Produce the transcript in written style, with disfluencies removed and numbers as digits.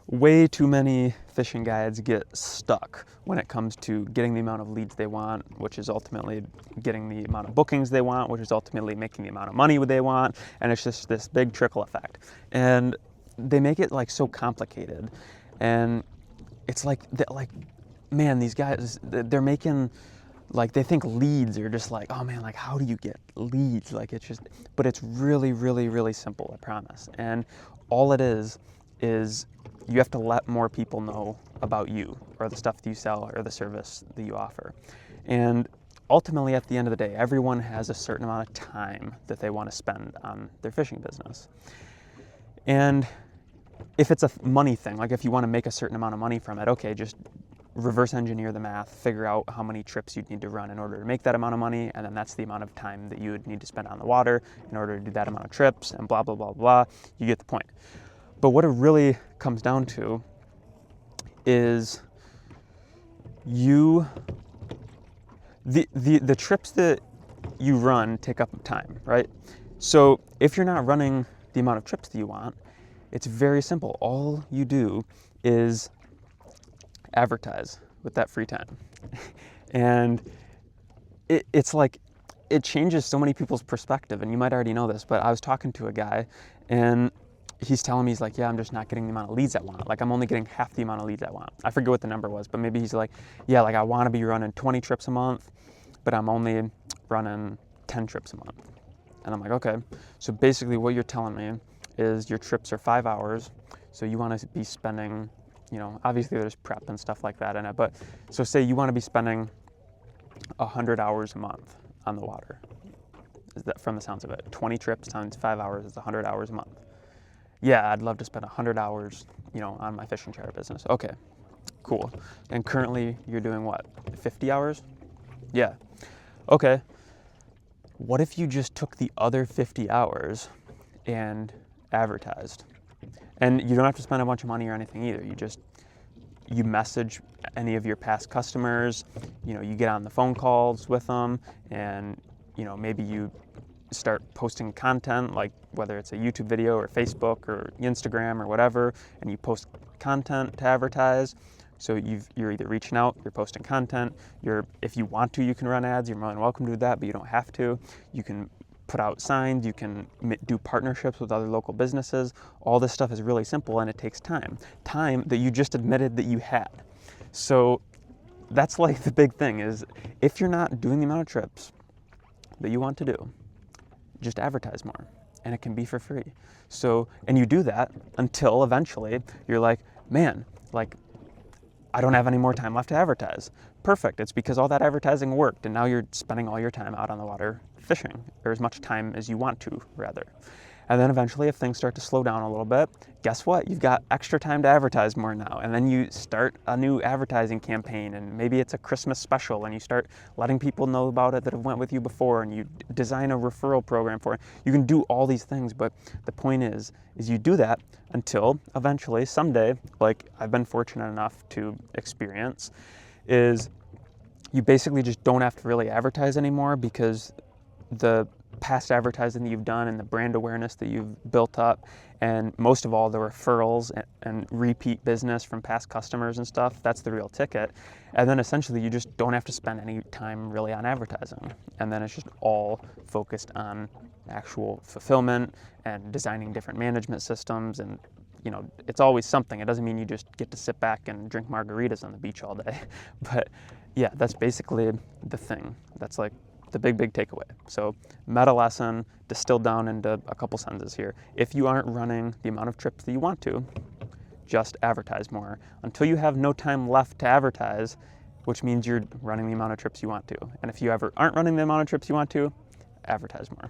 way too many fishing guides get stuck when it comes to getting the amount of leads they want, which is ultimately getting the amount of bookings they want, which is ultimately making the amount of money they want, and it's just this big trickle effect. And they make it like so complicated, and it's like man, these guys, they're making, like, they think leads are just like, oh man, like how do you get leads? Like it's just, but it's really, really, really simple, I promise. And all it is you have to let more people know about you or the stuff that you sell or the service that you offer. And ultimately, at the end of the day, everyone has a certain amount of time that they want to spend on their fishing business. And if it's a money thing, like if you want to make a certain amount of money from it, okay, just reverse engineer the math, figure out how many trips you'd need to run in order to make that amount of money, and then that's the amount of time that you would need to spend on the water in order to do that amount of trips, and blah, blah, blah, blah. You get the point. But what it really comes down to is the trips that you run take up time, right? So if you're not running the amount of trips that you want, it's very simple. All you do is advertise with that free time. And it's like, it changes so many people's perspective. And you might already know this, but I was talking to a guy and he's telling me, he's like, yeah, I'm just not getting the amount of leads I want. Like I'm only getting half the amount of leads I want. I forget what the number was, but maybe he's like, yeah, like I want to be running 20 trips a month, but I'm only running 10 trips a month. And I'm like, okay. So basically what you're telling me is your trips are 5 hours. So you want to be spending, you know, obviously there's prep and stuff like that in it, but so say you want to be spending 100 hours a month on the water. Is that, from the sounds of it, 20 trips times 5 hours is 100 hours a month. Yeah, I'd love to spend 100 hours, you know, on my fishing charter business. Okay, cool. And currently you're doing what, 50 hours? Yeah. Okay. What if you just took the other 50 hours and advertised? And you don't have to spend a bunch of money or anything either. You message any of your past customers, you know, you get on the phone calls with them, and, you know, maybe you start posting content, like whether it's a YouTube video or Facebook or Instagram or whatever, and you post content to advertise. So you're either reaching out, you're posting content, if you want to, you can run ads, you're more than welcome to do that, but you don't have to. You can put out signs, you can do partnerships with other local businesses. All this stuff is really simple, and it takes time that you just admitted that you had. So that's like the big thing is, if you're not doing the amount of trips that you want to do, just advertise more, and it can be for free. So, and you do that until eventually you're like, man, like I don't have any more time left to advertise. Perfect, it's because all that advertising worked, and now you're spending all your time out on the water fishing, or as much time as you want to, rather. And then eventually, if things start to slow down a little bit, guess what? You've got extra time to advertise more now. And then you start a new advertising campaign, and maybe it's a Christmas special, and you start letting people know about it that have went with you before, and you design a referral program for it. You can do all these things, but the point is you do that until eventually, someday, like I've been fortunate enough to experience, is you basically just don't have to really advertise anymore, because the past advertising that you've done and the brand awareness that you've built up, and most of all the referrals and repeat business from past customers and stuff, that's the real ticket. And then essentially you just don't have to spend any time really on advertising, and then it's just all focused on actual fulfillment and designing different management systems. And you know, it's always something. It doesn't mean you just get to sit back and drink margaritas on the beach all day. But yeah, that's basically the thing. That's like the big takeaway. So meta lesson distilled down into a couple sentences here. If you aren't running the amount of trips that you want to, just advertise more until you have no time left to advertise, which means you're running the amount of trips you want to. And if you ever aren't running the amount of trips you want to, advertise more.